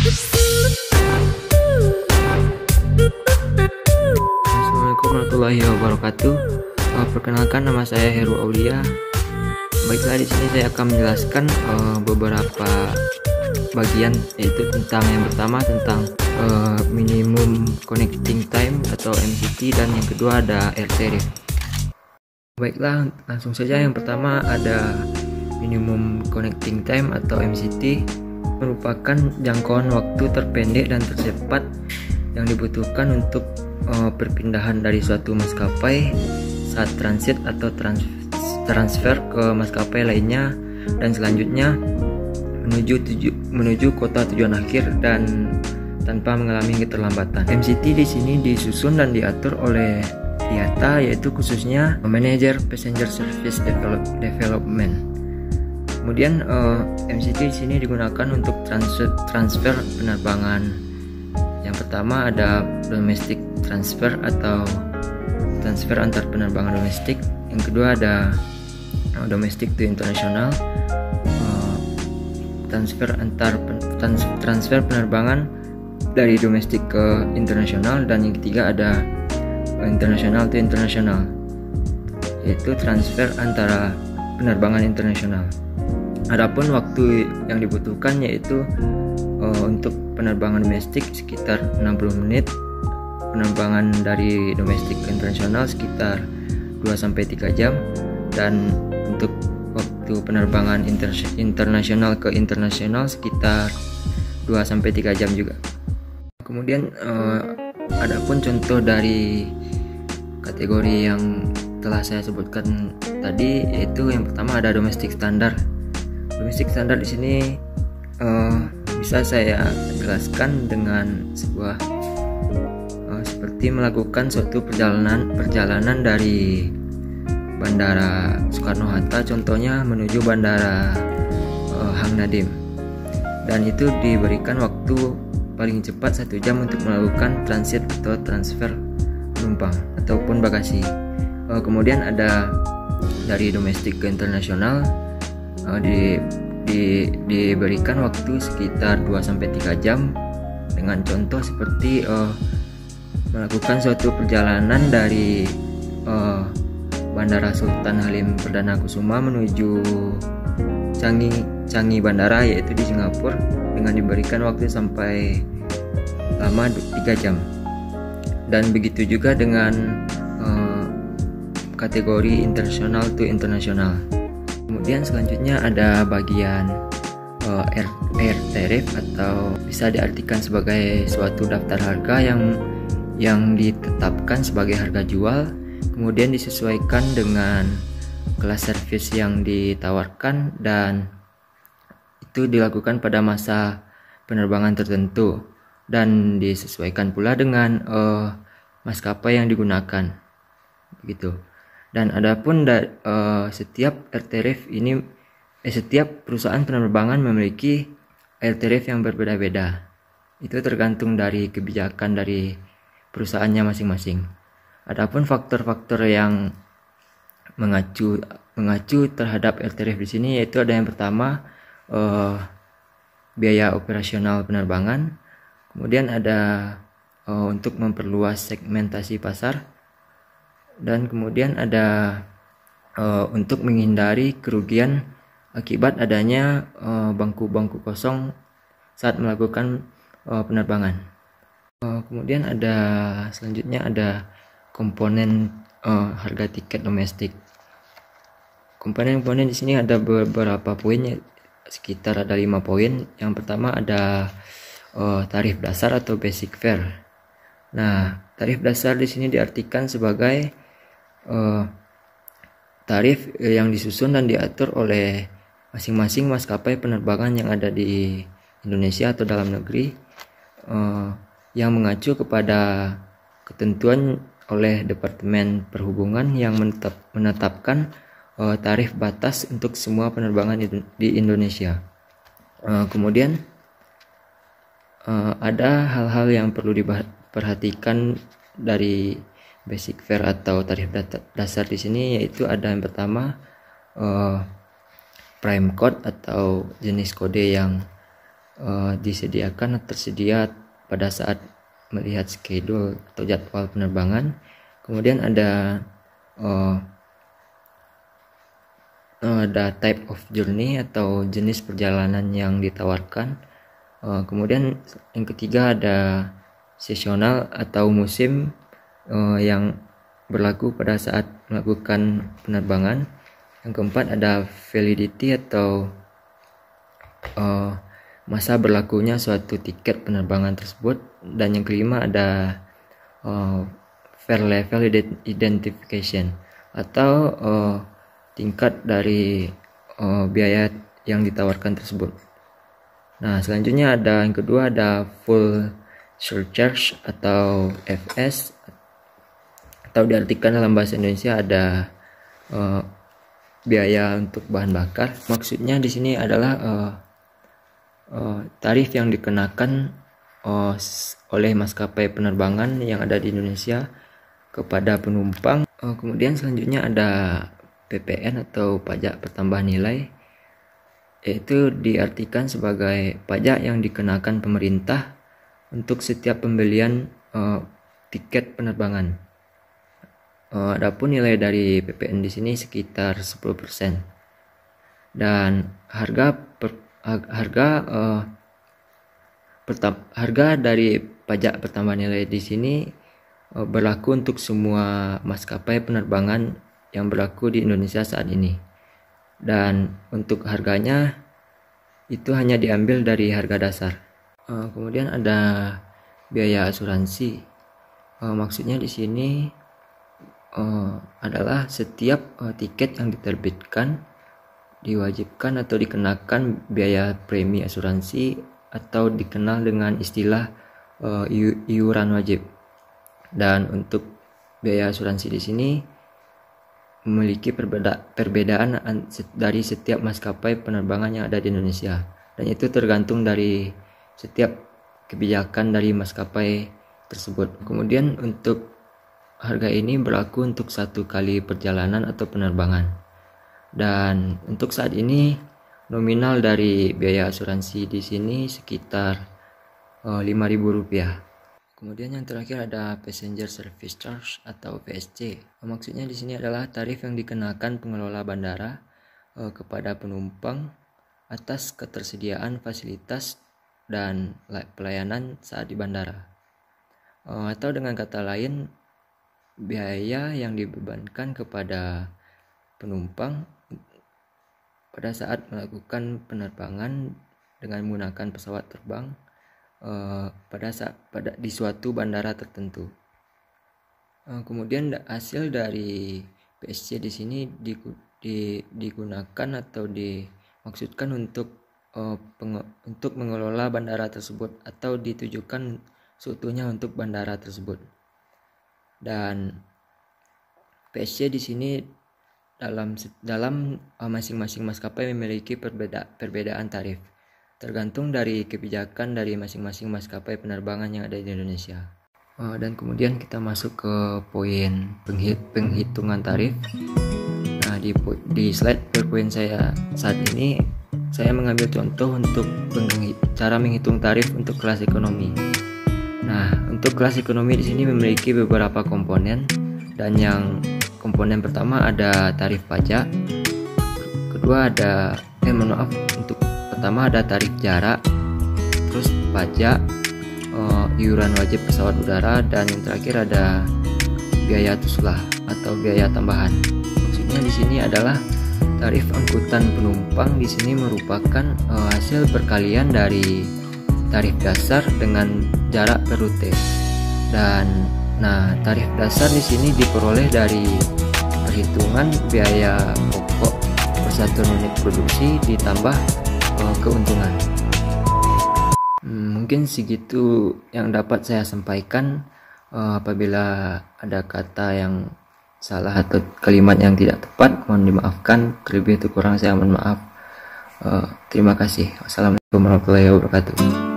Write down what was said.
Assalamualaikum warahmatullahi wabarakatuh. Perkenalkan, nama saya Heru Aulia. Baiklah, di sini saya akan menjelaskan beberapa bagian, yaitu tentang yang pertama tentang minimum connecting time atau MCT, dan yang kedua ada RTRF. Baiklah, langsung saja. Yang pertama ada minimum connecting time atau MCT, merupakan jangkauan waktu terpendek dan tercepat yang dibutuhkan untuk perpindahan dari suatu maskapai saat transit atau transfer ke maskapai lainnya, dan selanjutnya menuju kota tujuan akhir dan tanpa mengalami keterlambatan. MCT di sini disusun dan diatur oleh IATA, yaitu khususnya Manager Passenger Service Development. Kemudian MCT di sini digunakan untuk transfer penerbangan. Yang pertama ada domestic transfer atau transfer antar penerbangan domestik. Yang kedua ada domestic to international, transfer penerbangan dari domestik ke internasional. Dan yang ketiga ada international to international, yaitu transfer antara penerbangan internasional. Adapun waktu yang dibutuhkan yaitu untuk penerbangan domestik sekitar 60 menit, penerbangan dari domestik ke internasional sekitar 2-3 jam, dan untuk waktu penerbangan internasional ke internasional sekitar 2-3 jam juga. Kemudian adapun contoh dari kategori yang telah saya sebutkan tadi, yaitu yang pertama ada domestik standar. Domestik standar di sini bisa saya jelaskan dengan sebuah seperti melakukan suatu perjalanan dari Bandara Soekarno-Hatta contohnya menuju Bandara Hang Nadiem, dan itu diberikan waktu paling cepat 1 jam untuk melakukan transit atau transfer penumpang ataupun bagasi. Kemudian ada dari domestik ke internasional, diberikan waktu sekitar 2-3 jam, dengan contoh seperti melakukan suatu perjalanan dari Bandara Sultan Halim Perdana Kusuma menuju Changi Bandara, yaitu di Singapura, dengan diberikan waktu sampai lama 3 jam. Dan begitu juga dengan kategori international to international. Kemudian selanjutnya ada bagian air tariff, atau bisa diartikan sebagai suatu daftar harga yang ditetapkan sebagai harga jual, kemudian disesuaikan dengan kelas servis yang ditawarkan, dan itu dilakukan pada masa penerbangan tertentu, dan disesuaikan pula dengan maskapai yang digunakan, begitu. Dan adapun setiap air tariff ini setiap perusahaan penerbangan memiliki air tariff yang berbeda-beda. Itu tergantung dari kebijakan dari perusahaannya masing-masing. Adapun faktor-faktor yang mengacu terhadap air tariff di sini, yaitu ada yang pertama biaya operasional penerbangan, kemudian ada untuk memperluas segmentasi pasar, dan kemudian ada untuk menghindari kerugian akibat adanya bangku-bangku kosong saat melakukan penerbangan. Kemudian ada selanjutnya ada komponen harga tiket domestik. Komponen-komponen di sini ada beberapa poin, sekitar ada 5 poin. Yang pertama ada tarif dasar atau basic fare. Nah, tarif dasar di sini diartikan sebagai tarif yang disusun dan diatur oleh masing-masing maskapai penerbangan yang ada di Indonesia atau dalam negeri, yang mengacu kepada ketentuan oleh Departemen Perhubungan yang menetapkan tarif batas untuk semua penerbangan di Indonesia. Kemudian ada hal-hal yang perlu diperhatikan dari basic fare atau tarif dasar di sini, yaitu ada yang pertama prime code atau jenis kode yang disediakan atau tersedia pada saat melihat schedule atau jadwal penerbangan. Kemudian ada type of journey atau jenis perjalanan yang ditawarkan. Kemudian yang ketiga ada seasonal atau musim yang berlaku pada saat melakukan penerbangan. Yang keempat ada validity atau masa berlakunya suatu tiket penerbangan tersebut. Dan yang kelima ada fare level identification atau tingkat dari biaya yang ditawarkan tersebut. Nah, selanjutnya ada yang kedua ada full surcharge atau FS, atau diartikan dalam bahasa Indonesia ada biaya untuk bahan bakar. Maksudnya di sini adalah tarif yang dikenakan oleh maskapai penerbangan yang ada di Indonesia kepada penumpang. Kemudian selanjutnya ada PPN atau pajak pertambahan nilai, yaitu diartikan sebagai pajak yang dikenakan pemerintah untuk setiap pembelian tiket penerbangan. Adapun nilai dari PPN di sini sekitar 10%. Dan harga dari pajak pertambahan nilai di sini berlaku untuk semua maskapai penerbangan yang berlaku di Indonesia saat ini. Dan untuk harganya itu hanya diambil dari harga dasar. Kemudian ada biaya asuransi. Maksudnya di sini adalah setiap tiket yang diterbitkan diwajibkan atau dikenakan biaya premi asuransi atau dikenal dengan istilah iuran wajib. Dan untuk biaya asuransi di sini memiliki perbedaan dari setiap maskapai penerbangan yang ada di Indonesia, dan itu tergantung dari setiap kebijakan dari maskapai tersebut. Kemudian untuk harga ini berlaku untuk 1 kali perjalanan atau penerbangan. Dan untuk saat ini nominal dari biaya asuransi di sini sekitar Rp5.000. Kemudian yang terakhir ada Passenger Service Charge atau PSC. Maksudnya di sini adalah tarif yang dikenakan pengelola bandara kepada penumpang atas ketersediaan fasilitas dan pelayanan saat di bandara. Atau dengan kata lain, biaya yang dibebankan kepada penumpang pada saat melakukan penerbangan dengan menggunakan pesawat terbang di suatu bandara tertentu. Kemudian hasil dari PSC di sini digunakan atau dimaksudkan untuk mengelola bandara tersebut atau ditujukan seutuhnya untuk bandara tersebut. Dan PSC di sini dalam masing-masing maskapai memiliki perbedaan tarif, tergantung dari kebijakan dari masing-masing maskapai penerbangan yang ada di Indonesia. Dan kemudian kita masuk ke poin penghitungan tarif. Nah, di slide PowerPoint saya saat ini saya mengambil contoh untuk cara menghitung tarif untuk kelas ekonomi. Nah, untuk kelas ekonomi di sini memiliki beberapa komponen, dan yang komponen pertama ada tarif pajak. Kedua ada pertama ada tarif jarak, terus pajak, iuran wajib pesawat udara, dan yang terakhir ada biaya tuslah atau biaya tambahan. Maksudnya di sini adalah tarif angkutan penumpang di sini merupakan hasil perkalian dari tarif dasar dengan jarak per rute. Dan tarif dasar di sini diperoleh dari perhitungan biaya pokok per satu unit produksi ditambah keuntungan. Mungkin segitu yang dapat saya sampaikan. Apabila ada kata yang salah atau kalimat yang tidak tepat, mohon dimaafkan. Terlebih itu kurang saya mohon maaf. Terima kasih. Wassalamualaikum warahmatullahi wabarakatuh.